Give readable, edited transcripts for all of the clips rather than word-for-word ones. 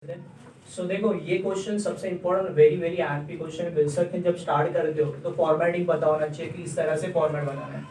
सो देखो ये क्वेश्चन सबसे important very very IMP question है। बेशक जब स्टार्ट करते हो तो फॉर्मेटिंग पता होना चाहिए कि इस तरह से फॉर्मेट बनाना है।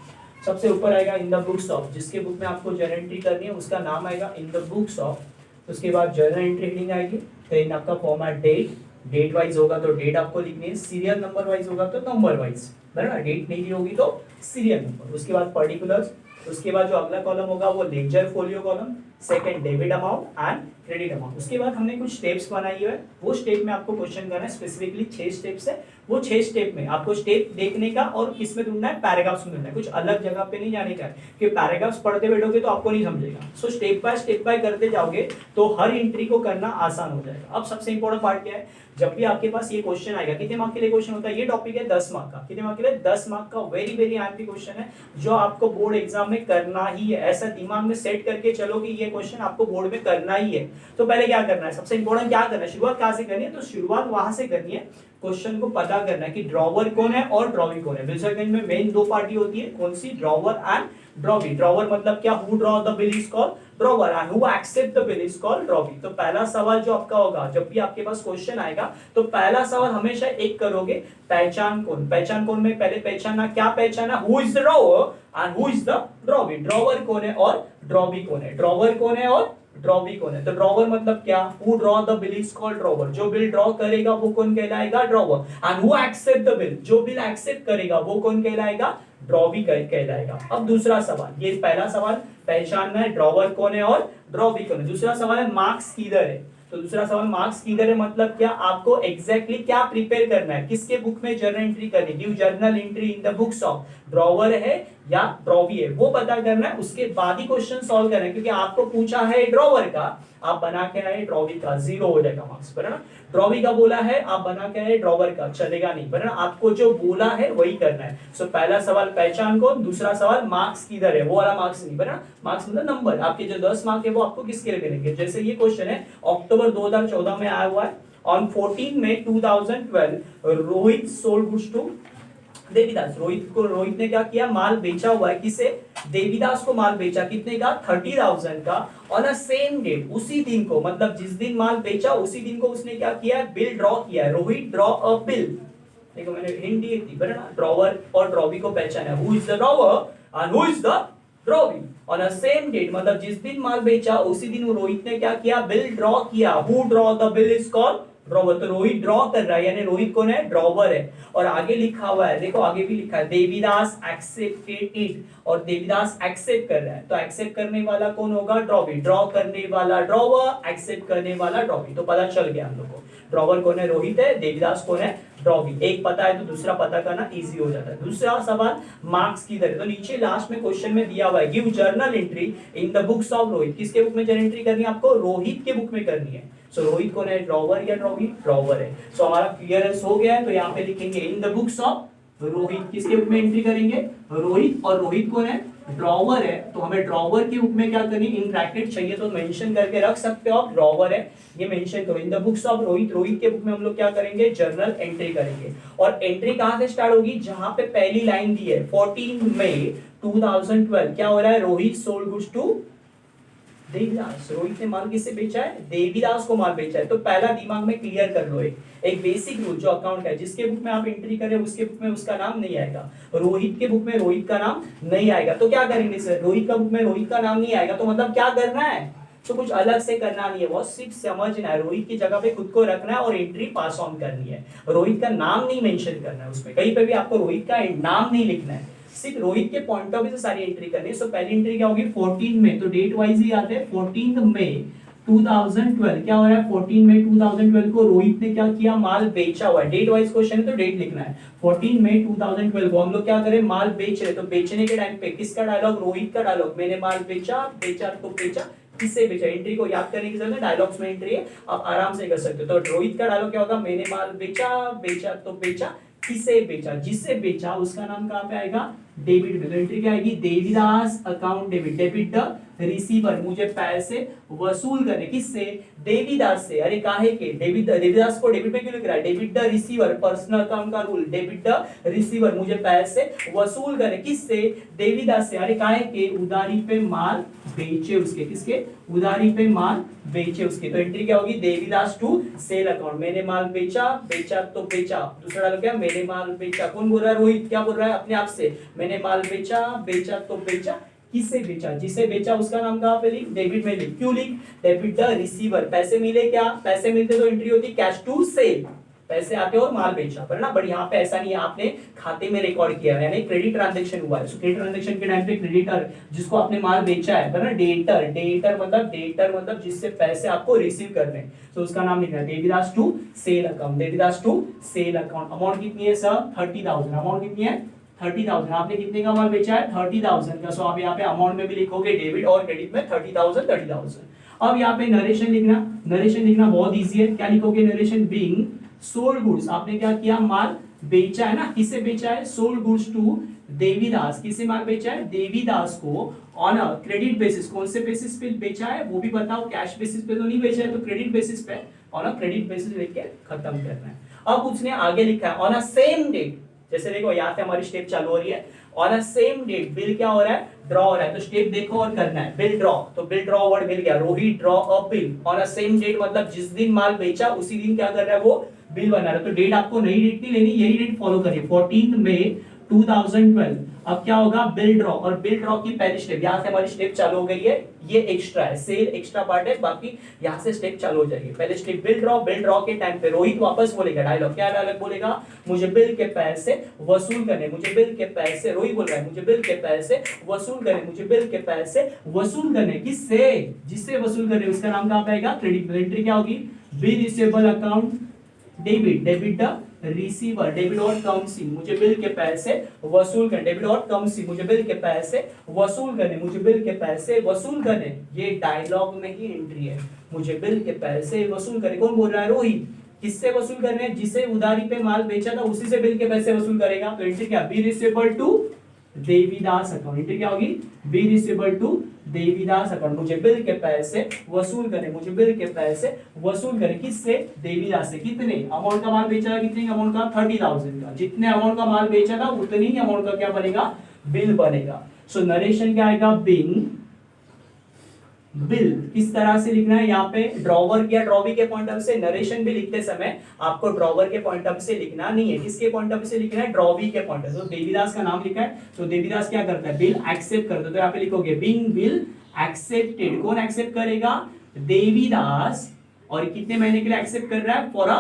सबसे ऊपर आएगा इन द बुक्स ऑफ, जिसके बुक में आपको जर्नल एंट्री करनी है उसका नाम आएगा इन द बुक्स ऑफ। उसके बाद जर्नल एंट्री हेडिंग आएगी, देन आपका फॉर्मेट डेट, डेट वाइज होगा तो डेट आपको लिखनी है, सीरियल नंबर वाइज होगा तो नंबर वाइज, बराबर। डेट नहीं दी होगी तो सीरियल नंबर। उसके बाद पर्टिकुलर्स, उसके बाद जो अगला कॉलम होगा वो ledger folio column, second debit amount and credit amount. उसके बाद हमने कुछ स्टेप्स बनाई है, वो स्टेप में आपको क्वेश्चन करना है। स्पेसिफिकली 6 स्टेप्स है, वो 6 स्टेप में आपको स्टेप देखने का और किसमें ढूंढना है, पैराग्राफ्स में ढूंढना है, कुछ अलग जगह पे नहीं जाने का है कि पैराग्राफ्स पढ़ते बैठोगे तो आपको नहीं समझेगा। सो स्टेप बाय करते जाओगे तो हर एंट्री को करना आसान हो जाएगा। अब सबसे इंपॉर्टेंट पार्ट क्या है, जब भी आपके पास ये क्वेश्चन आएगा, कितने मार्क के लिए क्वेश्चन होता है, ये टॉपिक है 10 मार्क का। कितने मार्क के लिए, 10 मार्क का वेरी वेरी आईएमपी क्वेश्चन है जो आपको बोर्ड एग्जाम में करना ही है। ऐसा दिमाग में सेट करके चलो कि ये क्वेश्चन आपको बोर्ड में करना ही है। तो पहले क्या करना है, सबसे इंपॉर्टेंट क्या करना है, शुरुआत कहां से करनी है, तो शुरुआत वहां से करनी है। क्वेश्चन को पता करना है कि ड्रॉवर कौन है और ड्रॉवी कौन है। बिल्सरगंज में मेन दो पार्टी होती है, कौन सी, ड्रॉवर एंड ड्रॉवी। ड्रॉवर मतलब क्या, who draw the bill is called drawer and who accept the bill is called drawee. तो पहला सवाल जो आपका होगा, जब भी आपके पास क्वेश्चन आएगा तो पहला सवाल हमेशा एक करोगे, पहचान कौन। पहचान कौन में पहले पहचानना, क्या पहचाना, who is the drawer and who is the drawee. Drawer कौन है और ड्रॉवी कौन है, ड्रॉवर कौन है और ड्रॉवी कौन है। तो ड्रॉवर मतलब क्या, who draw the bill is called drawer. जो बिल ड्रॉ करेगा वो कौन कहलाएगा, drawer. And who accept the bill, जो बिल एक्सेप्ट करेगा वो कौन कहलाएगा, ड्रॉवी कहलाएगा। अब दूसरा सवाल, ये पहला सवाल पहचानना है ड्रॉवर कौन है और ड्रॉवी कौन है। दूसरा सवाल है मार्क्स किधर है। तो दूसरा सवाल मार्क्स किधर है मतलब क्या, आपको एग्जैक्टली क्या प्रिपेयर करना है, किसके बुक में जर्नल एंट्री करनी, give journal entry in the books of, drawer है या ड्रॉवी है, वो पता करना है। उसके बाद ही क्वेश्चन सॉल्व करना है, क्योंकि आपको पूछा है ड्रॉवर का, आप बना के आए ड्रॉवी का, 0 हो जाएगा मार्क्स, बराबर ना। ड्रॉवी का बोला है, आप बना के आए ड्रॉवर का, चलेगा नहीं, बराबर। आपको जो बोला है वही करना है। सो पहला सवाल पहचान कौन, दूसरा सवाल मार्क्स किधर है, वो वाला मार्क्स नहीं, बराबर। मार्क्स मतलब नंबर, आपके जो 10 मार्क है वो आपको किसके लिए मिलेंगे। जैसे ये क्वेश्चन है अक्टूबर 2014 में आया हुआ है। On 14 May 2012 Rohit sold goods to Devidas. Rohit ने क्या किया, माल बेचा हुआ है, किसे, देवीदास को माल बेचा, कितने का, 30,000 का। ऑन अ सेम डेट, उसी दिन को, मतलब जिस दिन माल बेचा उसी दिन को उसने क्या किया, बिल ड्रॉ किया है। रोहित ड्रॉ अ बिल, देखो मैंने हिंट दी थी, बराबर ना। ड्रॉवर और ड्रॉवी को पहचाना, who is the drawer and who is the drawee. On a same date मतलब जिस दिन माल बेचा उसी दिन रोहित ने क्या किया, बिल ड्रॉ किया। Who draw the bill is called drawer. तो रोहित ड्रॉ कर रहा है, यानी रोहित कौन है, ड्रॉवर है। और आगे लिखा हुआ है, देखो आगे भी लिखा है, देवीदास एक्सेप्टेड इट, और देवीदास एक्सेप्ट कर रहा है। तो एक्सेप्ट करने वाला कौन होगा, ड्रॉवी। ड्रॉ करने वाला ड्रॉवर, एक्सेप्ट करने वाला ड्रॉवी। तो पता चल गया हम लोग को, ड्रॉवर कौन है, रोहित है, देवीदास कौन है, ड्रॉवी। एक पता है तो दूसरा पता करना इजी हो जाता है। दूसरा सवाल मार्क्स किधर है, तो नीचे लास्ट में क्वेश्चन में दिया हुआ है, give journal entry in the books of Rohit. किसके बुक में जर्नल एंट्री करनी है आपको, रोहित के बुक में करनी है। सो रोहित कौन है, ड्रॉवर या ड्रॉवी, ड्रॉवर है। सो हमारा क्लियरेंस हो गया है। तो यहाँ पे लिखेंगे in the books of Rohit, किसके बुक में एंट्री करेंगे, रोहित। और रोहित कौन है, ड्रॉवर है, तो हमें ड्रॉवर के बुक में क्या करनी, इन ब्रैकेट चाहिए तो मेंशन करके रख सकते हो आप, ड्रॉवर है ये मेंशन करो। In the books of Rohit, Rohit के बुक में हम लोग क्या करेंगे, जर्नल एंट्री करेंगे। और एंट्री कहां से स्टार्ट होगी, जहां पे पहली लाइन दी है 14 मई 2012, क्या हो रहा है, Rohit sold goods to Devidas. Rohit ने माल किससे बेचा है, देवीदास को माल बेचा है। तो पहला दिमाग में क्लियर कर लो, एक बेसिक रूल जो अकाउंट का है, जिसके बुक में आप एंट्री करें उसके बुक में उसका नाम नहीं आएगा, रोहित के बुक में रोहित का नाम नहीं आएगा। तो क्या करेंगे सर, रोहित का बुक में रोहित का नाम नहीं आएगा तो मतलब क्या करना है, तो कुछ अलग से करना नहीं है, वो सिर्फ समझना है, रोहित की जगह पे खुद को रखना है और एंट्री पास ऑन करनी है। रोहित का नाम नहीं मेंशन करना है उसमें, कहीं पे भी आपको रोहित का नाम नहीं लिखना है, सिर्फ रोहित के पॉइंट ऑफ व्यू से सारी एंट्री करनी है। सो पहली एंट्री क्या होगी, 14 में, तो डेट वाइज ही आते हैं, 14 मई 2012 क्या हो रहा है, 14 मई 2012 को रोहित ने क्या किया, माल बेचा हुआ है। डेट वाइज क्वेश्चन है तो डेट लिखना है। 14 मई 2012 को हम लोग क्या करें, माल बेच रहे, तो बेचने के टाइम पे किसका डायलॉग, रोहित का डायलॉग, मैंने माल बेचा, बेचा तो बेचा, किससे बेचा। एंट्री को याद करने की जरूरत है, डायलॉग्स में एंट्री है, आप आराम से कर सकते हो। तो रोहित का डायलॉग क्या होगा, मैंने माल बेचा, बेचा तो बेचा किसे बेचा, जिसे बेचा उसका नाम कहाँ पे आएगा, डेबिट में। तो एंट्री क्या आएगी, Devidas account debit, debit the receiver, मुझे पैसे वसूल करने, किससे, देवीदास से। अरे काहे के, देवीदास को डेबिट में क्यों लिख रहा है, debit the receiver, personal account का रूल, डेबिट द रिसीवर, मुझे पैसे वसूल करने, किससे, देवीदास से। अरे काहे के, उधारी पे माल बेचे उसके, किसके, उधारी पे माल बेचे उसके। तो एंट्री क्या होगी, देवीदास टू सेल अकाउंट, मैंने माल बेचा, बेचा तो बेचा, दूसरा डालो क्या, मैंने माल बेचा। कौन बोल रहा है, रोहित क्या बोल रहा है अपने आप से, मैंने माल बेचा, बेचा तो बेचा, किसे बेचा, जिसे बेचा उसका नाम कहां पे लिख, डेबिट में लिख। क्यों लिख, डेबिट द रिसीवर, पैसे मिले क्या, पैसे मिलते तो एंट्री होती कैश टू सेल, पैसे आते और माल बेचा, पर ना, बट यहाँ पे ऐसा नहीं है, आपने खाते में रिकॉर्ड किया है, यानी क्रेडिट ट्रांजैक्शन हुआ है। क्रेडिट ट्रांजैक्शन के टाइम पे क्रेडिटर जिसको आपने माल बेचा है, पर ना, डेटर, डेटर मतलब जिससे पैसे आपको रिसीव करने, तो उसका नाम लिखना है Devidas to sale account, Devidas to sale account. Amount कितनी है सर, 30,000, अमाउंट कितनी है 30,000, आपने कितने का माल बेचा है 30,000 का। सो आप यहाँ पे अमाउंट में भी लिखोगे डेबिट और क्रेडिट में 30,000। अब यहाँ पे नरेशन लिखना बहुत इजी है। क्या लिखोगे, नरेशन बीइंग सोल्ड गुड्स, आपने क्या किया, माल बेचा है ना, किसे बेचा है, सोल्ड गुड्स टू देवीदास, किसे माल बेचा है, देवीदास को, ऑन अ क्रेडिट बेसिस, कौन से बेसिस पे बेचा है वो भी बताओ, कैश बेसिस पे तो नहीं बेचा है, तो क्रेडिट बेसिस पे, ऑन अ क्रेडिट बेसिस लिख के खत्म करना है। अब उसने आगे लिखा है ऑन अ सेम डेट, जैसे देखो यहाँ से हमारी स्टेप चालू हो रही है, on a same date bill क्या हो रहा है, ड्रॉ हो रहा है, तो स्टेप देखो और करना है, बिल ड्रॉ, तो बिल ड्रॉ वर्ड मिल गया, Rohit draw a bill on a same date, मतलब जिस दिन माल बेचा उसी दिन क्या कर रहा है वो बिल बना रहा है। तो डेट आपको नई डेट नहीं लेनी, यही डेट फॉलो करिए, 14 मई 2012। अब क्या होगा, बिल ड्रॉ, और बिल ड्रॉ की पहली स्टेप, यहाँ से हमारी स्टेप चालू हो गई है, ये एक्स्ट्रा है, सेल एक्स्ट्रा पार्ट है, बाकी यहाँ से स्टेप चालू हो जाएगी। पहले step bill draw, bill draw के टाइम पे रोहित वापस बोलेगा डायलॉग, क्या डायलॉग बोलेगा, मुझे बिल के पैसे वसूल करने, मुझे बिल के पैसे, रोहित बोल रहा है मुझे बिल के पैसे वसूल करने, मुझे बिल के पैसे वसूल करने, किससे, जिससे वसूल करने, उसका नाम कहाँ पे आएगा, क्रेडिट। एंट्री क्या होगी, bill receivable account debit, debit the receiver, debit और कम सी, मुझे बिल के पैसे वसूल करने, डेबिट और कम सी, मुझे बिल के पैसे वसूल करने, मुझे बिल के पैसे वसूल करने, ये डायलॉग में ही एंट्री है, मुझे बिल के पैसे वसूल करने। कौन बोल रहा है, रोहित, किससे वसूल करने, जिसे उधारी पे माल बेचा था उसी से बिल के पैसे वसूल करेगा। तो एंट्री क्या, B receivable to Devidas account, entry क्या होगी, B receivable to Devidas account, मुझे बिल के पैसे वसूल करने, मुझे बिल के पैसे वसूल करने, किससे, देवीदास से। कितने अमाउंट का माल बेचा है, कितने अमाउंट का, 30,000 का, जितने अमाउंट का माल बेचा था उतनी ही अमाउंट का क्या बनेगा, बिल बनेगा। सो नरेशन क्या आएगा, बिंग बिल, किस तरह से लिखना है, यहाँ पे ड्रॉवर या ड्रॉवी के पॉइंट ऑफ से, नरेशन भी लिखते समय आपको ड्रॉवर के पॉइंट ऑफ से लिखना नहीं है, किसके पॉइंट ऑफ से लिखना है, ड्रॉवी के पॉइंट ऑफ। तो देवीदास का नाम लिखा है, तो देवीदास क्या करता है, बिल एक्सेप्ट करता है, तो यहाँ पे लिखोगे बिंग बिल एक्सेप्टेड, कौन एक्सेप्ट करेगा, देवीदास, और कितने महीने के लिए एक्सेप्ट कर रहा है, फॉर अ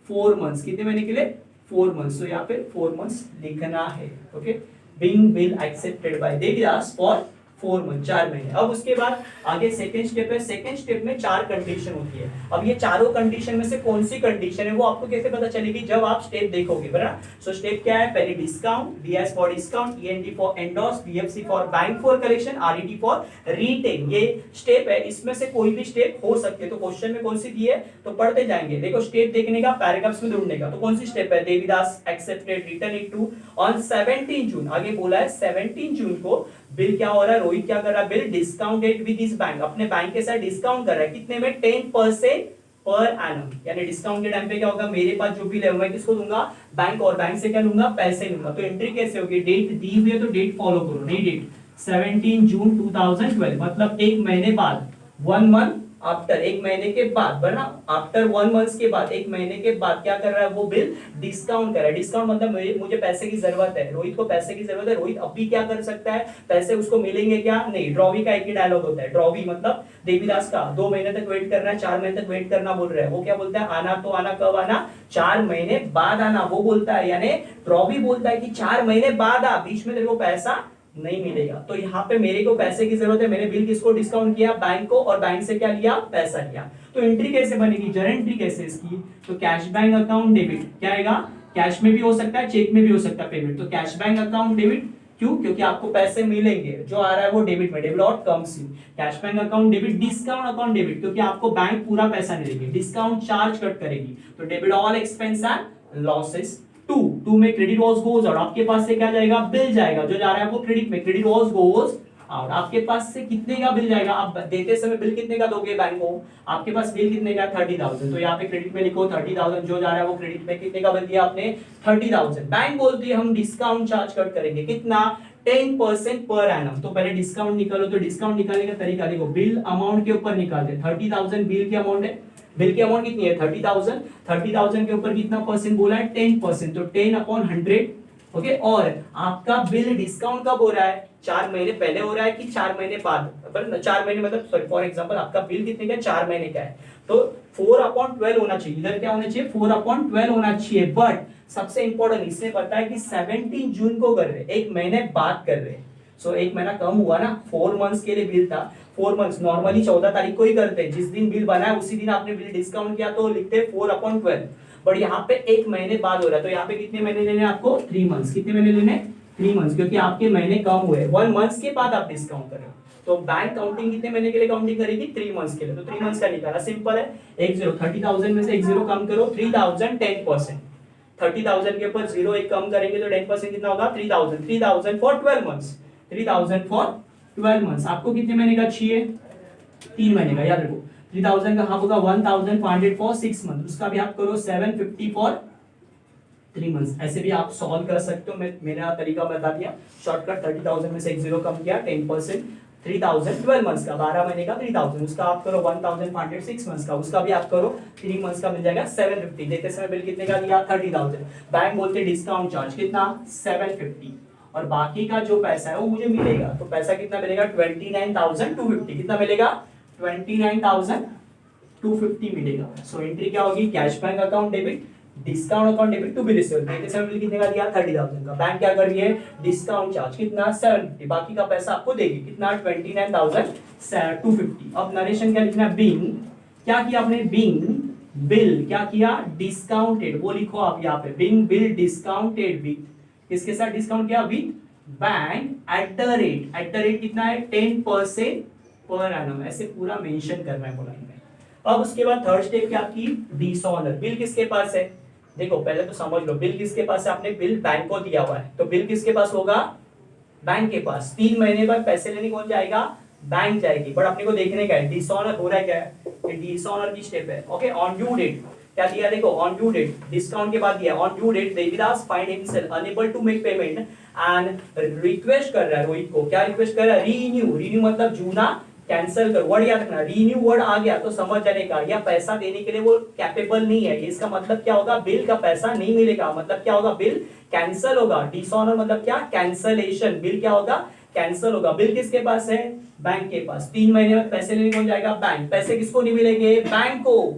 4 मंथ्स, कितने महीने के लिए, 4 मंथ्स, तो यहाँ पे 4 मंथ्स लिखना है। Okay, being bill accepted by Devidas for 4 month, 4 महीने। अब उसके बाद आगे सेकंड स्टेप है, सेकंड स्टेप में 4 कंडीशन होती है। अब ये चारों कंडीशन में से कौन सी कंडीशन है वो आपको कैसे पता चलेगी, जब आप स्टेप देखोगे, बराबर। सो स्टेप क्या है, पहले discount, DS for discount, END for endorse, BFC for bank for collection, RED for retain, ये स्टेप है। इसमें से कोई भी स्टेप हो सकती है, तो क्वेश्चन में कौन सी दी है तो पढ़ते जाएंगे। देखो स्टेप देखने का, पैराग्राफ्स में ढूंढने का, तो कौन सी स्टेप है, Devidas accepted return it to on 17 June, आगे बोला है 17 जून को बिल क्या हो रहा है, रोहित क्या कर रहा है, bill discounted with this bank, अपने बैंक के साथ डिस्काउंट कर रहा है, कितने में, 10% पर एनम, यानी डिस्काउंट के टाइम पे क्या होगा, मेरे पास जो बिल है मैं किसको दूंगा, बैंक, और बैंक से क्या लूंगा, पैसे लूंगा। तो एंट्री कैसे होगी, डेट दी हुई है तो डेट फॉलो करो, नई डेट 17 जून 2012, मतलब 1 महीने बाद, 1 मंथ आफ्टर, 1 महीने के बाद, वरना आफ्टर 1 मंथ के बाद, 1 महीने के बाद क्या कर रहा है वो बिल डिस्काउंट कर रहा है। डिस्काउंट मतलब मुझे पैसे की जरूरत है, रोहित को पैसे की जरूरत है, रोहित अभी क्या कर सकता है, पैसे उसको मिलेंगे क्या, नहीं। ड्रॉवी का एक ही डायलॉग होता है, ड्रॉवी मतलब देवीदास का 2 महीने तक वेट करना है, 4 महीने तक वेट करना बोल रहा है, वो क्या बोलता है, आना तो आना, कब आना, 4 महीने बाद आना, वो बोलता है, यानी ड्रॉवी बोलता है कि 4 महीने बाद आ, बीच में तेरे को पैसा नहीं मिलेगा। तो यहाँ पे मेरे को पैसे की जरूरत है, मैंने बिल किसको डिस्काउंट किया, बैंक को, और बैंक से क्या लिया, पैसा लिया। तो एंट्री कैसे बनेगी, जरा एंट्री कैसे इसकी, तो कैश बैंक अकाउंट डेबिट, क्या आएगा, कैश में भी हो सकता है, चेक में भी हो सकता है पेमेंट, तो कैश बैंक अकाउंट डेबिट, क्यों, क्योंकि आपको पैसे मिलेंगे, जो आ रहा है वो डेबिट में, डेबिट और कम सी, cash bank account debit, discount account debit, क्योंकि आपको बैंक पूरा पैसा नहीं देगी, डिस्काउंट चार्ज कट करेगी, तो debit all expense and losses to में क्रेडिट वॉज गोज आउट, आपके पास से क्या जाएगा, बिल जाएगा, जो जा रहा है वो क्रेडिट में, क्रेडिट वॉज गोज आउट। आपके पास से कितने का बिल जाएगा, आप देते समय बिल कितने का दोगे बैंक को, आपके पास बिल कितने का, 30,000, तो यहाँ पे क्रेडिट में लिखो 30,000, जो जा रहा है वो क्रेडिट में, कितने का बिल दिया आपने, 30,000। बैंक बोलती है हम डिस्काउंट चार्ज कट करेंगे, कितना, 10% पर एनम। तो पहले डिस्काउंट निकालो, तो डिस्काउंट निकालने का तरीका देखो, बिल अमाउंट के ऊपर निकालते, 30,000 बिल की अमाउंट है, बिल की अमाउंट कितनी है, 30,000, 30,000 के ऊपर कितना परसेंट बोला है, 10%, तो 10/100, ओके। और आपका बिल डिस्काउंट कब हो रहा है, 4 महीने पहले हो रहा है कि 4 महीने बाद, 4 महीने मतलब सॉरी फॉर एग्जांपल आपका बिल कितने का, 4 महीने का है, तो 4/12 होना चाहिए, इधर क्या होना चाहिए, 4/12 होना चाहिए। बट सबसे इंपॉर्टेंट इसमें पता है कि 17 जून को कर रहे, एक महीने बाद कर रहे, सो एक महीना कम हुआ ना, 4 मंथ्स के लिए बिल था, 4 मंथ्स नॉर्मली 14 तारीख को ही करते हैं, जिस दिन बिल बना है उसी दिन आपने बिल डिस्काउंट किया तो लिखते हैं 4/12, बट यहाँ पे एक महीने बाद हो रहा है, तो यहाँ पे कितने महीने लेने हैं आपको, 3 मंथ्स, कितने महीने लेने, 3 मंथ्स, क्योंकि आपके महीने कम हुए, 1 मंथ्स के बाद आप डिस्काउंट कर रहे हो, तो बैंक काउंटिंग कितने महीने के लिए काउंटिंग करेगी, 3 मंथ्स के लिए, तो 3 मंथ्स का निकाला, सिंपल है, 30,000 में से 1 कम करो, 3,000 10%, 30,000 के ऊपर 0 एक कम करेंगे तो 10% कितना होगा, 3,000 फॉर 12 मंथ्स, 3,000 फॉर 12 मंथ्स। आपको कितने महीने का चाहिए, 3 महीने का, याद रखो 3,000 का हाफ होगा 1,500 फॉर 6 मंथ, उसका भी आप करो 750 फॉर 3 मंथ्स, ऐसे भी आप सॉल्व कर सकते हो, मैं मेरा तरीका बता दिया, शॉर्टकट, 30,000 में से 1 कम किया, 10%, 3,000 12 मंथ्स का, 12 महीने का 3,000, उसका आप करो 1,500 6 मंथ्स का, उसका भी आप करो 3 मंथ्स का, मिल जाएगा 750, देते समय बिल कितने का दिया, 30,000, बैंक बोलते डिस्काउंट चार्ज कितना, 750, और बाकी का जो पैसा है वो मुझे मिलेगा, तो पैसा कितना मिलेगा, 29,250, कितना मिलेगा, 29,250 मिलेगा। सो एंट्री क्या होगी, cash bank account debit, discount account debit to be received, देते समय बिल कितने का दिया, 30,000 का, बैंक क्या कर रही है, डिस्काउंट चार्ज कितना, 750, बाकी का पैसा आपको देगी, कितना, 29,250। अब नरेशन क्या लिखना है, बिंग, क्या किया आपने, बिंग बिल क्या किया, डिस्काउंटेड, वो लिखो आप यहाँ पे, बिंग बिल डिस्काउंटेड विथ, किसके साथ डिस्काउंट किया, with bank at the rate कितना है, 10% पर एनम, ऐसे पूरा मेंशन करना है लाइन में। अब उसके बाद थर्ड स्टेप क्या आपकी, डिसऑनर, बिल किसके पास है, देखो पहले तो समझ लो, बिल किसके पास है, आपने बिल बैंक को दिया हुआ है, तो बिल किसके पास होगा, बैंक के पास, 3 महीने बाद पैसे लेने कौन जाएगा, बैंक जाएगी, बट अपने को देखने का है डिसऑनर हो रहा है क्या है, ये डिसऑनर की स्टेप है, ओके। ऑन ड्यू डेट क्या दिया, देखो ऑन ड्यू डेट, डिस्काउंट के बाद दिया, on due date Devidas find himself unable to make payment and request कर रहा है रोहित को, क्या रिक्वेस्ट कर रहा है, रीन्यू मतलब जूना कैंसिल कर, वर्ड याद रखना, रीन्यू वर्ड आ गया तो समझ जाने का, या पैसा देने के लिए वो कैपेबल नहीं है, इसका मतलब क्या होगा, बिल का पैसा नहीं मिलेगा, मतलब क्या होगा, बिल कैंसिल होगा, डिसऑनर मतलब क्या, कैंसलेशन, बिल क्या होगा, कैंसिल होगा। बिल किसके पास है, बैंक के पास, 3 महीने में पैसे लेने कौन जाएगा, बैंक, पैसे किसको नहीं मिलेंगे, बैंक को,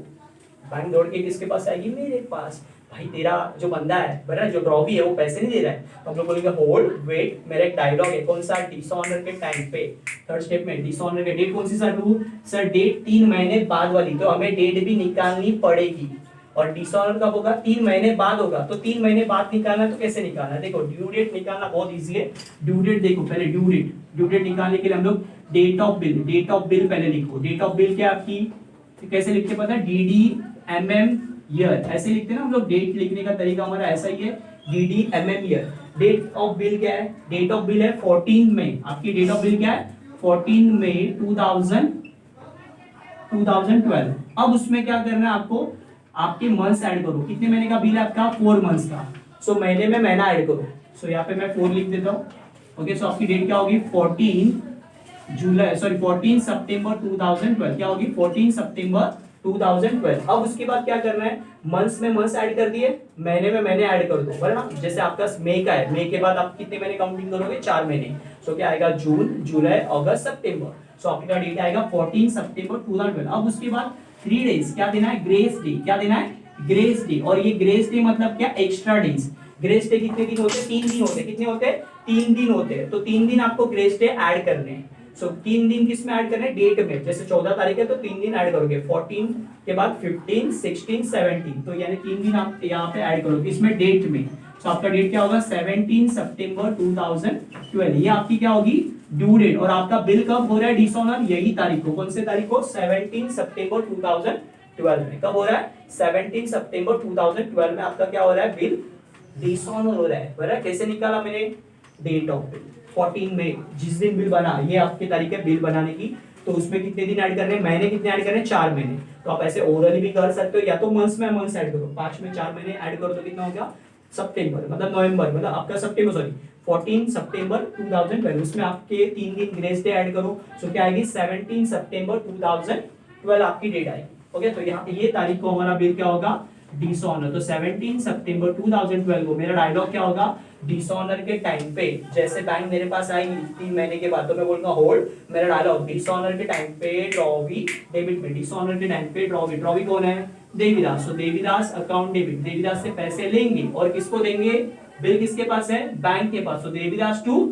बैंक दौड़ के किसके पास आएगी, मेरे पास, भाई तेरा जो बंदा है बराबर, जो ड्रॉवी है वो पैसे नहीं दे रहा है, तो हम लोग बोलेंगे होल्ड वेट, मेरा एक डायलॉग है, कौन सा, डिसऑनर के टाइम पे, थर्ड स्टेप में डिसऑनर के डेट कौन सी सर डेट 3 महीने बाद वाली, तो हमें डेट भी निकालनी पड़ेगी, और डिसऑनर कब होगा, 3 महीने बाद होगा, तो 3 महीने बाद निकालना, तो कैसे निकालना, देखो ड्यू डेट निकालना बहुत इजी है, ड्यू डेट देखो पहले, ड्यू डेट निकालने के लिए हम लोग डेट ऑफ बिल पहले लिखो, डेट ऑफ बिल क्या आपकी, कैसे लिखते पता है, DDMM ईयर, ऐसे लिखते हैं ना हम लोग, डेट लिखने का तरीका हमारा ऐसा ही है, DDMM year. Date of bill क्या है, डेट ऑफ बिल है 14 मई, आपकी डेट ऑफ बिल क्या है, 14 मई 2012। अब उसमें क्या करना है आपको, आपके मंथ्स ऐड करो, कितने महीने का बिल है आपका, 4 मंथ्स का, सो महीने में महीना ऐड करो, सो यहाँ पे मैं 4 लिख देता हूँ, ओके। सो आपकी डेट क्या होगी, 14 सितंबर 2012, क्या होगी, 14 सितंबर 2012। अब उसके बाद क्या करना है, मंथ्स में मंथ्स ऐड कर दिए, महीने में महीने ऐड कर दो, बराबर, जैसे आपका मई का है, मई के बाद आप कितने महीने काउंटिंग करोगे, 4 महीने, सो क्या आएगा, जून जुलाई अगस्त सितंबर, सो आपका डेट आएगा 14 सितंबर 2012। अब उसके बाद 3 डेज क्या देना है, ग्रेस डे, क्या देना है, ग्रेस डे, और ये ग्रेस डे मतलब क्या, एक्स्ट्रा डेज, ग्रेस डे कितने दिन होते हैं, 3 दिन होते हैं, कितने होते हैं, 3 दिन होते हैं, तो 3 दिन आपको ग्रेस डे ऐड करने हैं, सो 3 दिन किस में ऐड करना है, डेट में, जैसे 14 तारीख है तो 3 दिन ऐड करोगे, 14 के बाद 15 16 17, तो यानी 3 दिन आप यहाँ पे ऐड करोगे, इसमें डेट में, सो आपका डेट क्या होगा, 17 सितंबर 2012, ये आपकी क्या होगी, ड्यू डेट, और आपका बिल कब हो रहा है डिसऑनर, यही तारीख को, कौन से तारीख को, 17 सितंबर 2012 में, कब हो रहा है, 17 सितंबर 2012 में आपका क्या हो रहा है, बिल डिसऑनर हो रहा है, बराबर। कैसे निकाला मैंने, डेट ऑफ बिल 14 मई, जिस दिन बिल बना, ये आपके तारीख है बिल बनाने की, तो उसमें कितने दिन ऐड करने हैं, महीने कितने ऐड करने हैं, 4 महीने। तो आप ऐसे ओरली भी कर सकते हो, या तो मंथ्स में मंथ्स ऐड करो, 5 में 4 महीने ऐड करो तो कितना हो गया, सितंबर, मतलब नवंबर, मतलब आपका सितंबर, सॉरी 14 सितंबर 2012, उसमें आपके 3 दिन ग्रेस डे ऐड करो, सो क्या आएगी 17 सितंबर 2012 आपकी डेट आएगी। ओके, तो यहाँ ये तारीख को हमारा बिल क्या होगा, डिसऑनर। तो 17 सितंबर 2012 को मेरा डायलॉग क्या होगा, डिसऑनर के टाइम पे जैसे बैंक मेरे पास आएगी 3 महीने के बाद, तो मैं बोलूंगा होल्ड, मेरा डायलॉग डिसऑनर के टाइम पे ड्रॉवी डेबिट में, डिसऑनर के टाइम पे ड्रॉवी, ड्रॉवी कौन है, देवीदास। तो देवीदास अकाउंट डेबिट, देवीदास से पैसे लेंगे और किसको देंगे, बिल किसके पास है, बैंक के पास। तो Devidas to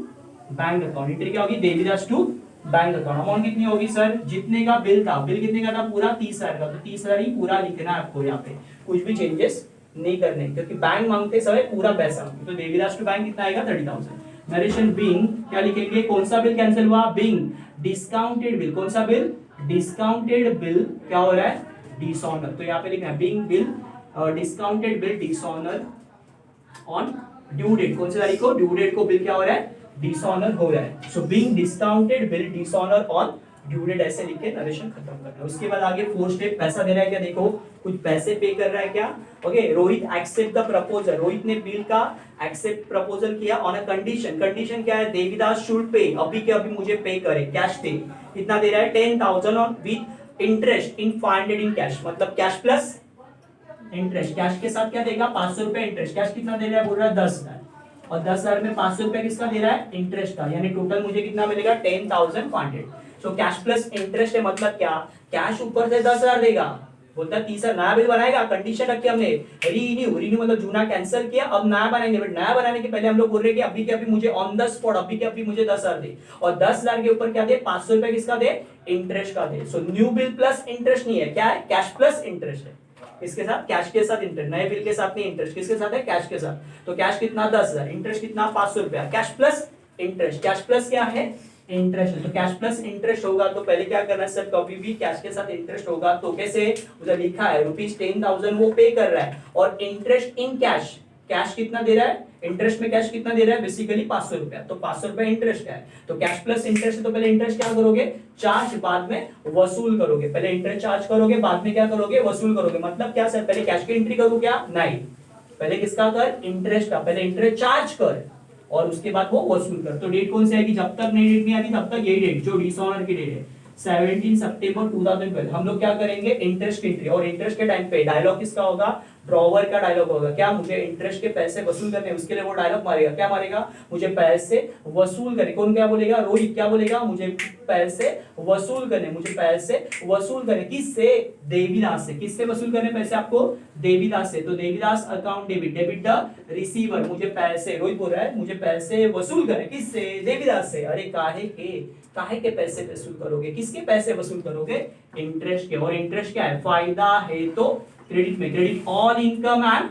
bank account, entry क्या होगी, Devidas to bank account. Amount कितनी होगी सर, जितने का बिल था, बिल कितने का था, पूरा 30,000 का, तो 30,000 ही पूरा लिखना है आपको यहाँ पे, कुछ भी चेंजेस नहीं करने, क्योंकि बैंक मांगते समय पूरा पैसा। तो देवीदास टू बैंक कितना आएगा, 30,000। नरेशन बिंग क्या लिखेंगे, कौन सा बिल कैंसिल हुआ, बिंग डिस्काउंटेड बिल, कौन सा बिल, डिस्काउंटेड बिल क्या हो रहा है, डिसऑनर। तो यहाँ पे लिखना है being bill discounted bill dishonour on due date, कौन सी तारीख को, ड्यू डेट को बिल क्या हो रहा है, डिसऑनर हो रहा है। So being discounted bill dishonour on due date, ऐसे लिख के नरेशन खत्म करना है। उसके बाद आगे 4 स्टेप, पैसा दे रहा है क्या, देखो कुछ पैसे पे कर रहा है क्या। Okay, Rohit accept the proposal, Rohit ने बिल का एक्सेप्ट प्रपोजल किया ऑन अ कंडीशन, कंडीशन क्या है, देवीदास शुड पे, अभी के अभी मुझे पे करे, कैश पे। कितना दे रहा है, 10,000 on with interest in 500 in cash, मतलब कैश प्लस इंटरेस्ट। कैश के साथ क्या देगा, 500 रुपए इंटरेस्ट। कैश कितना दे रहा है, बोल रहा है 10,000, और 10,000 में 500 रुपए किसका दे रहा है, इंटरेस्ट का, यानी टोटल मुझे कितना मिलेगा, 10,500। सो कैश प्लस इंटरेस्ट है, मतलब क्या, कैश ऊपर से 10,000 देगा, बोलता है 30,000 नया बिल बनाएगा, कंडीशन रखी हमने रीन्यू, रीन्यू मतलब जूना कैंसिल किया, अब नया बनाएंगे, बट नया बनाने के पहले हम लोग बोल रहे हैं कि अभी के अभी मुझे ऑन द स्पॉट, अभी के अभी मुझे 10,000 दे, और 10,000 के ऊपर क्या दे, 500 रुपए किसका दे, इंटरेस्ट का दे। So new bill plus interest नहीं है, क्या है, कैश प्लस इंटरेस्ट है। किसके साथ, कैश के साथ इंटरेस्ट, नए बिल के साथ नहीं, इंटरेस्ट किसके साथ है, कैश के साथ। तो कैश कितना 10,000, इंटरेस्ट कितना 500 रुपया, cash plus interest, cash plus क्या है, इंटरेस्ट। तो कैश प्लस इंटरेस्ट होगा तो पहले क्या करना है सर, कभी भी कैश के साथ इंटरेस्ट होगा तो कैसे, उधर लिखा है ₹10,000 वो पे कर रहा है, और इंटरेस्ट इन कैश, कैश कितना दे रहा है, इंटरेस्ट में कैश कितना दे रहा है, बेसिकली 500 रुपया, तो 500 रुपया इंटरेस्ट है। तो कैश प्लस इंटरेस्ट है, तो पहले इंटरेस्ट क्या करोगे, चार्ज, बाद में वसूल करोगे। पहले इंटरेस्ट चार्ज करोगे, बाद में क्या करोगे, वसूल करोगे। मतलब क्या सर, पहले कैश की एंट्री करूं क्या, नहीं, पहले किसका कर, इंटरेस्ट का, पहले इंटरेस्ट चार्ज कर और उसके बाद वो वसूल कर। तो डेट कौन सी आएगी, जब तक नई डेट नहीं आती तब तक यही डेट जो डिसऑनर की डेट है, 17 सितंबर 2012। हम लोग क्या करेंगे, इंटरेस्ट एंट्री, और इंटरेस्ट के टाइम पे डायलॉग किसका होगा, ड्रॉवर का डायलॉग होगा, क्या, मुझे इंटरेस्ट के पैसे वसूल करने, उसके लिए वो डायलॉग मारेगा, क्या मारेगा, मुझे पैसे वसूल करने। कौन क्या बोलेगा, रोहित क्या बोलेगा, मुझे पैसे वसूल करने, मुझे पैसे वसूल करने, किससे, देवीदास से। किससे वसूल करने पैसे आपको, देवीदास से। तो Devidas account debit, debit the receiver, मुझे पैसे, रोहित बोल रहा है मुझे पैसे वसूल करने, किससे, देवीदास से। अरे काहे के पैसे वसूल करोगे, किसके पैसे वसूल करोगे, इंटरेस्ट के। और इंटरेस्ट क्या है, फायदा है तो क्रेडिट में, credit all income and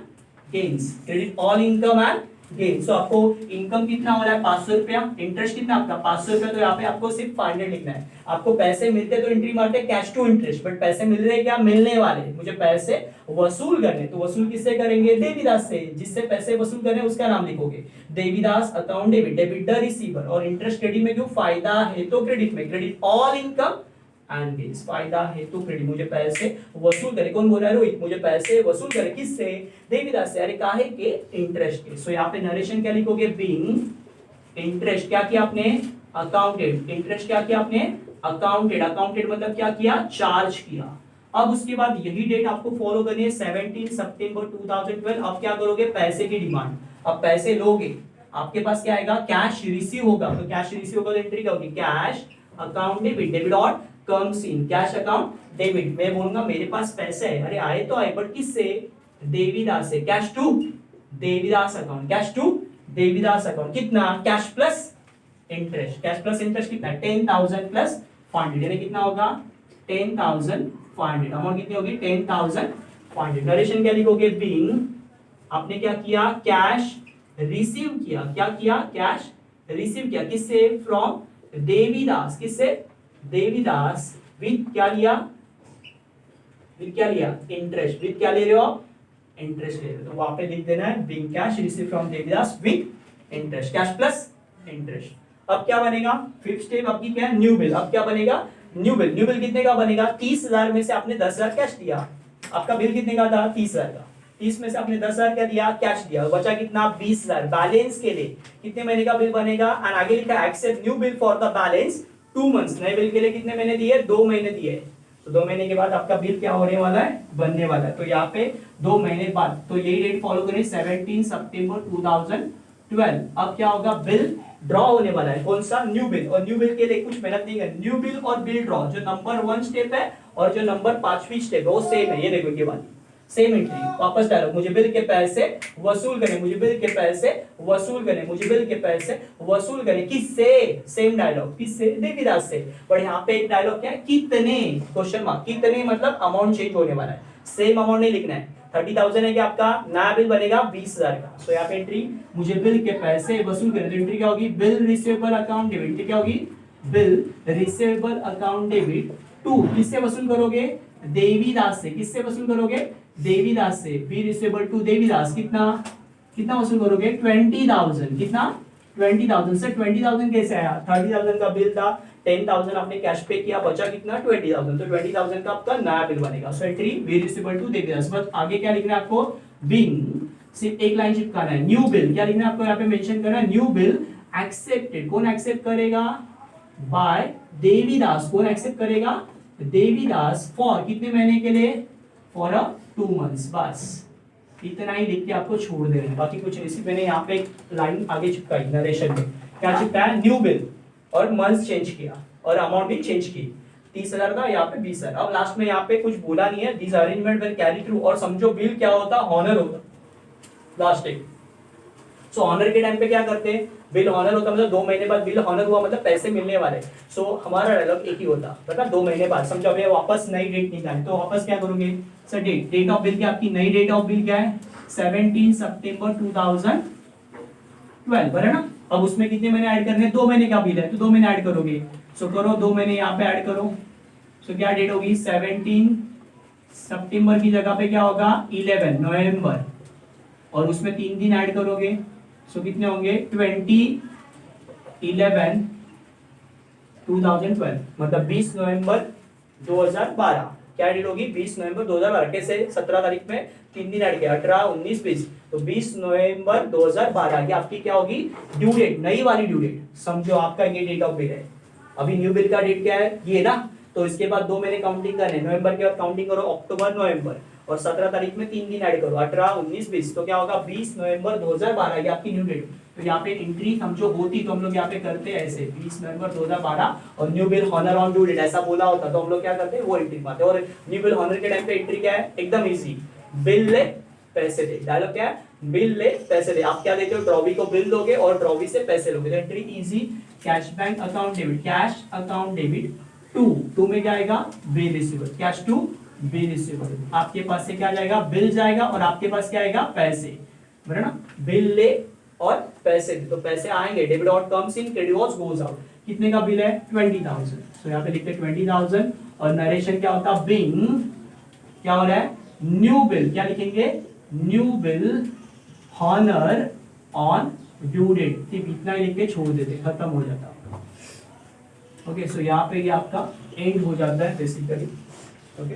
gains, credit all income and gains. तो आपको इनकम कितना हो रहा है, 500 रुपया, इंटरेस्ट कितना आपका 500 रुपया, तो यहाँ पे आपको सिर्फ 500 लिखना है। आपको पैसे मिलते तो एंट्री मारते कैश टू इंटरेस्ट, बट पैसे मिल रहे क्या, मिलने वाले, मुझे पैसे वसूल करने, तो वसूल किससे करेंगे, देवीदास से। जिससे पैसे वसूल करने उसका नाम लिखोगे, Devidas account debit, debit the receiver, और इंटरेस्ट क्रेडिट में क्यों, फायदा है तो क्रेडिट में, credit all income and gains, फायदा है तो क्रेडिट, मुझे पैसे वसूल करे। कौन बोल रहा है, रोहित, मुझे पैसे वसूल करे, किससे, देवीदास से। अरे काहे के, इंटरेस्ट के। सो यहाँ पे नरेशन क्या लिखोगे, बीइंग इंटरेस्ट क्या किया आपने, अकाउंटेड, इंटरेस्ट क्या किया आपने, अकाउंटेड, अकाउंटेड मतलब क्या किया, चार्ज किया। अब उसके बाद यही डेट आपको फॉलो करनी है, 17 सितंबर 2012। अब क्या करोगे, पैसे की डिमांड, अब पैसे लोगे, आपके पास क्या आएगा, कैश रिसीव होगा, तो कैश रिसीव होगा तो एंट्री क्या होगी, कैश अकाउंट डेबिट, डेबिट और comes in, cash account debit. मैं बोलूंगा मेरे पास पैसे है, अरे आए तो आए, बट किससे, देवीदास से, cash to Devidas account, cash to Devidas account, कितना, cash plus interest, cash plus interest कितना, 10,000 प्लस 500, यानी कितना होगा, 10,500। अमाउंट कितनी होगी, 10,500। नरेशन क्या लिखोगे, बीइंग, आपने क्या किया, कैश रिसीव किया, क्या किया, कैश रिसीव किया, किससे, फ्रॉम देवीदास, किससे, देवीदास, विद क्या लिया, विद क्या लिया, इंटरेस्ट, विद क्या ले रहे हो आप, इंटरेस्ट ले रहे हो, तो वहां पे लिख देना है being cash receive from Devidas with interest, cash plus interest. अब क्या बनेगा, फिफ्थ स्टेप आपकी क्या है, न्यू बिल। अब क्या बनेगा, न्यू बिल। न्यू बिल कितने का बनेगा, 30,000 में से आपने 10,000 कैश दिया, आपका बिल कितने का था 30,000 का, 30 में से आपने 10,000 क्या दिया, कैश दिया, बचा कितना 20,000 बैलेंस के लिए। कितने महीने का बिल बनेगा, एंड आगे लिखा accept new bill for the balance 2 months. नए बिल के लिए कितने महीने दिए, 2 महीने दिए, तो 2 महीने के बाद आपका बिल क्या होने वाला है, बनने वाला है। तो यहाँ पे 2 महीने बाद, तो यही डेट फॉलो करें 17 सितंबर 2012। अब क्या होगा, बिल ड्रॉ होने वाला है, कौन सा, न्यू बिल। और न्यू बिल के लिए कुछ मेहनत नहीं है, न्यू बिल और बिल ड्रॉ जो नंबर 1 स्टेप है और जो नंबर 5वीं स्टेप है वो सेम है। ये देखो ये वाली सेम एंट्री, वापस डालो, मुझे बिल के पैसे वसूल करने, मुझे बिल के पैसे वसूल करने, मुझे बिल के पैसे वसूल करने, किससे, सेम डायलॉग, किससे, देवीदास से। पर यहाँ पे एक डायलॉग क्या है, कितने, क्वेश्चन मार्क, कितने मतलब अमाउंट चेंज होने वाला है, सेम अमाउंट नहीं लिखना है। 30,000 है कि आपका नया बिल बनेगा 20,000 का। सो यहाँ पे एंट्री, मुझे बिल के पैसे वसूल करने, तो एंट्री क्या होगी, bill receivable account debit. Entry क्या होगी, bill receivable account debit to, किससे वसूल करोगे, देवीदास से। किससे वसूल करोगे, देवीदास से। बी रिसीवेबल टू देवीदास, कितना कितना वसूल करोगे, 20,000। कितना, 20,000 से 20,000 कैसे आया, 30,000 का बिल था, 10,000 आपने कैश पे किया, बचा कितना 20,000, तो 20,000 का आपका नया बिल बनेगा। So entry B receivable to Devidas. बस आगे क्या लिखना है आपको, बिंग, सिर्फ एक लाइन चिपकाना है, न्यू बिल क्या लिखना है आपको, यहाँ पे मेंशन करना है, न्यू बिल एक्सेप्टेड, कौन एक्सेप्ट करेगा, बाय देवीदास। कौन एक्सेप्ट करेगा, देवीदास, फॉर कितने महीने के लिए, फॉर अ 2 मंथ्स। बस इतना ही लिख के आपको छोड़ देना है, बाकी कुछ नहीं। मैंने यहाँ पे एक लाइन आगे चिपकाई नरेशन में, क्या चिपकाया, न्यू बिल और मंथ चेंज किया और अमाउंट भी चेंज की, 30,000 था यहाँ पे 20,000। अब लास्ट में यहाँ पे कुछ बोला नहीं है, this arrangement will carry through. और समझो बिल क्या होता, हॉनर होता, लास्ट एक। सो ऑनर के टाइम पे क्या करते हैं, बिल ऑनर होता मतलब 2 महीने बाद बिल ऑनर हुआ मतलब पैसे मिलने वाले। सो हमारा डायलॉग एक ही होता, मतलब 2 महीने बाद। समझो अभी वापस नई डेट निकाले, तो वापस क्या करोगे सर, डेट ऑफ बिल क्या, आपकी नई डेट ऑफ बिल क्या है, 17 सितंबर 2012, बराबर ना। अब उसमें कितने महीने ऐड करने, 2 महीने का बिल है तो 2 महीने ऐड करोगे। सो करो 2 महीने यहाँ पे ऐड करो। सो क्या डेट होगी, 17 सितंबर की जगह पे क्या होगा 11 नवंबर, और उसमें 3 दिन ऐड करोगे। सो कितने होंगे 20/11/2012, मतलब 20 नवंबर 2012। क्या डेट होगी, 20 नवंबर 2012। कैसे, 17 तारीख में 3 दिन ऐड किया, 18 19 20, तो 20 नवंबर 2012 की आपकी क्या होगी ड्यू डेट, नई वाली ड्यू डेट। समझो आपका ये डेट ऑफ बिल है, अभी न्यू बिल का डेट क्या है ये ना, तो इसके बाद 2 महीने काउंटिंग करने, नवंबर के बाद काउंटिंग करो अक्टूबर नवंबर, और 17 तारीख में 3 दिन ऐड करो, 18 19 20, तो क्या होगा 20 नवंबर 2012 ये आपकी न्यू डेट। तो यहाँ पे एंट्री समझो होती तो हम लोग यहाँ पे करते हैं ऐसे 20 नवंबर 2012 और new bill honour on due date ऐसा बोला होता तो हम लोग क्या करते हैं वो एंट्री मारते हैं। और न्यू बिल हॉनर के टाइम पे एंट्री क्या है, एकदम इजी, बिल ले पैसे दे। डायलॉग क्या है, बिल ले पैसे दे। आप क्या देते हो, ड्रॉवी को बिल दोगे और ड्रॉवी से पैसे लोगे, तो entry is, cash bank account debit, cash account debit to में क्या आएगा, bill receivable, cash to bill receivable. आपके पास से क्या जाएगा, बिल जाएगा और आपके पास क्या आएगा, पैसे, बराबर ना। बिल ले और पैसे दे, तो पैसे आएंगे, debit out comes in, credit goes out. कितने का बिल है 20,000, सो यहाँ पे लिखते हैं 20,000 और नरेशन क्या होता है, बिंग क्या हो रहा है, न्यू बिल, क्या लिखेंगे, new bill honour on due date. सिर्फ इतना ही लिख के छोड़ देते, खत्म हो जाता। ओके, सो यहाँ पे ये आपका एंड हो जाता है बेसिकली। ओके।